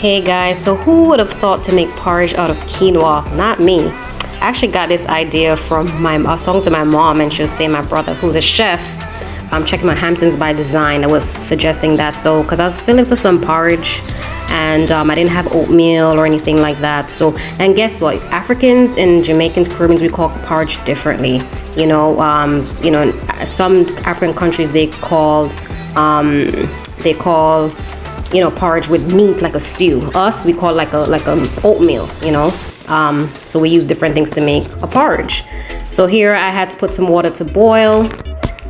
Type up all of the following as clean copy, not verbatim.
Hey guys, so who would have thought to make porridge out of quinoa? Not me. I actually got this idea from I was talking to my mom, and she was saying my brother, who's a chef, checking my Hamptons by Design, I was suggesting that. So because I was feeling for some porridge, and I didn't have oatmeal or anything like that. So, and guess what? Africans and Jamaicans, Caribbeans, we call porridge differently. In some African countries they call porridge with meat, like a stew. Us, we call like a oatmeal, so we use different things to make a porridge. So here I had to put some water to boil.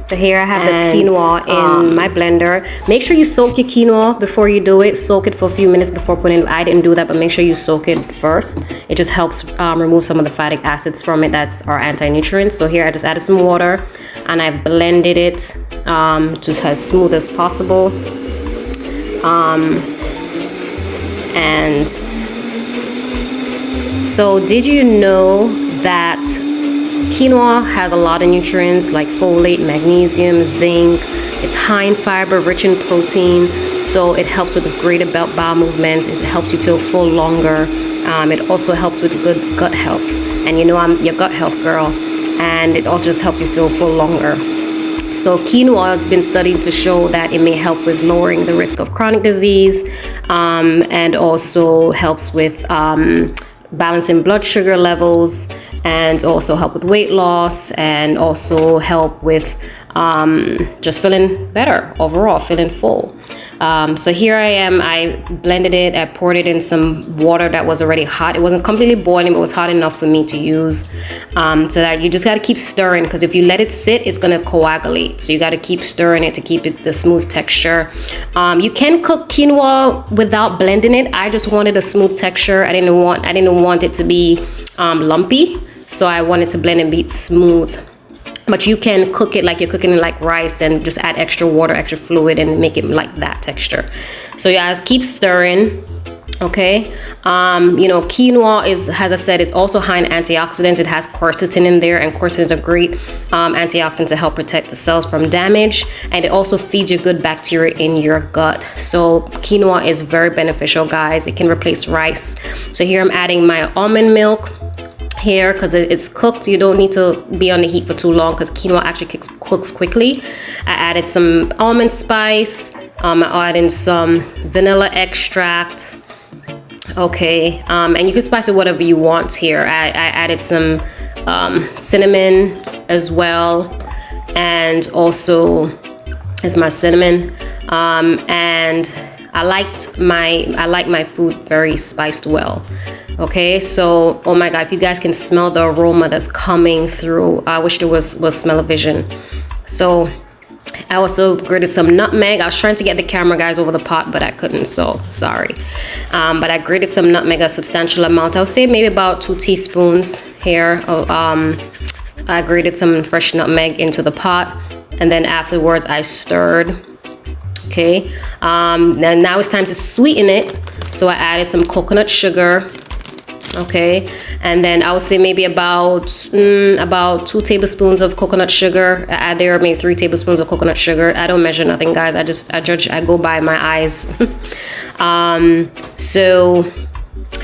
So here I have the quinoa in my blender. Make sure you soak your quinoa before you do it. Soak it for a few minutes before putting it. I didn't do that, but make sure you soak it first. It just helps remove some of the phytic acids from it. That's our anti-nutrients. So here I just added some water and I blended it just as smooth as possible. And so did you know that quinoa has a lot of nutrients like folate, magnesium, zinc. It's high in fiber, rich in protein, so it helps with greater bowel movements. It helps you feel full longer. It also helps with good gut health, and I'm your gut health girl, and it also just helps you feel full longer. So quinoa has been studied to show that it may help with lowering the risk of chronic disease, and also helps with balancing blood sugar levels, and also help with weight loss, and also help with just feeling better overall, feeling full. So here I am. I blended it. I poured it in some water that was already hot. It wasn't completely boiling, but it was hot enough for me to use. So that you just got to keep stirring, because if you let it sit, it's going to coagulate. So you got to keep stirring it to keep it the smooth texture. You can cook quinoa without blending it. I just wanted a smooth texture. I didn't want it to be lumpy. So I wanted to blend and be smooth. But you can cook it like you're cooking it like rice, and just add extra water, extra fluid, and make it like that texture. So you guys keep stirring. Okay, quinoa is, as I said, it's also high in antioxidants. It has quercitin in there, and quercitin is a great antioxidant to help protect the cells from damage, and it also feeds you good bacteria in your gut. So quinoa is very beneficial, guys. It can replace rice. So here I'm adding my almond milk here, because it's cooked. You don't need to be on the heat for too long, because quinoa actually cooks quickly. I added some almond spice. I added some vanilla extract. Okay, and you can spice it whatever you want here. I added some cinnamon as well, and also is my cinnamon. And I like my food very spiced well. Okay, so oh my god, if you guys can smell the aroma that's coming through, I wish there was smell-o-vision. So I also grated some nutmeg. I was trying to get the camera, guys, over the pot, but I couldn't, so sorry. But I grated some nutmeg, a substantial amount. I'll say maybe about 2 teaspoons here. I grated some fresh nutmeg into the pot, and then afterwards I stirred. Okay, now it's time to sweeten it. So I added some coconut sugar. Okay, and then I would say maybe about 2 tablespoons of coconut sugar. I add there maybe 3 tablespoons of coconut sugar. I don't measure nothing, guys. I go by my eyes. So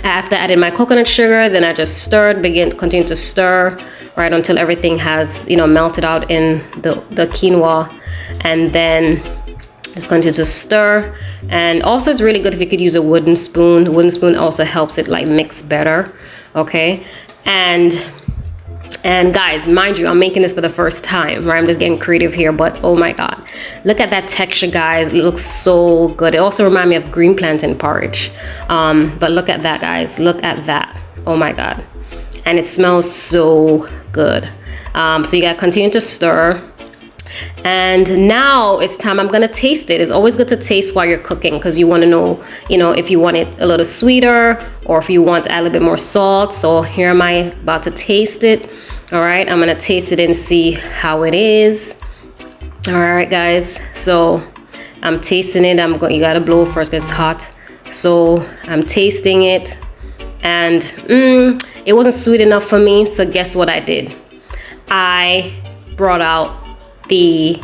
after adding my coconut sugar, then I just continue to stir right until everything has melted out in the quinoa, and then just continue to stir. And also it's really good if you could use a wooden spoon. A wooden spoon also helps it like mix better. Okay, and guys, mind you, I'm making this for the first time, right? I'm just getting creative here, but oh my god, look at that texture, guys. It looks so good. It also reminds me of green plantain porridge, but look at that, guys. Look at that. Oh my god, and it smells so good. So you gotta continue to stir. And now it's time. I'm gonna taste it. It's always good to taste while you're cooking, because you want to know, if you want it a little sweeter, or if you want to add a little bit more salt. So here am I about to taste it. All right, I'm gonna taste it and see how it is. All right, guys. So I'm tasting it. You gotta blow first because it's hot. So I'm tasting it, and it wasn't sweet enough for me. So guess what I did? I brought out the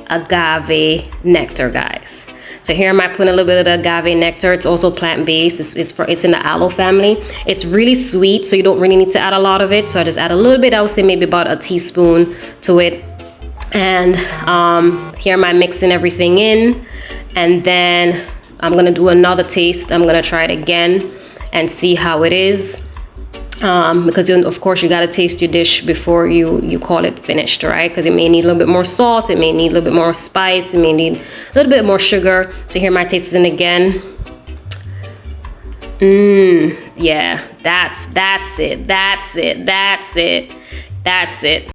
agave nectar, guys. So here I'm putting a little bit of the agave nectar. It's also plant-based. It's in the aloe family. It's really sweet, so you don't really need to add a lot of it. So I just add a little bit. I would say maybe about a teaspoon to it. And here am I mixing everything in. And then I'm gonna do another taste. I'm gonna try it again and see how it is. Because of course you gotta taste your dish before you call it finished, right? Because it may need a little bit more salt, it may need a little bit more spice, it may need a little bit more sugar. So here my taste is in again. Yeah, that's it.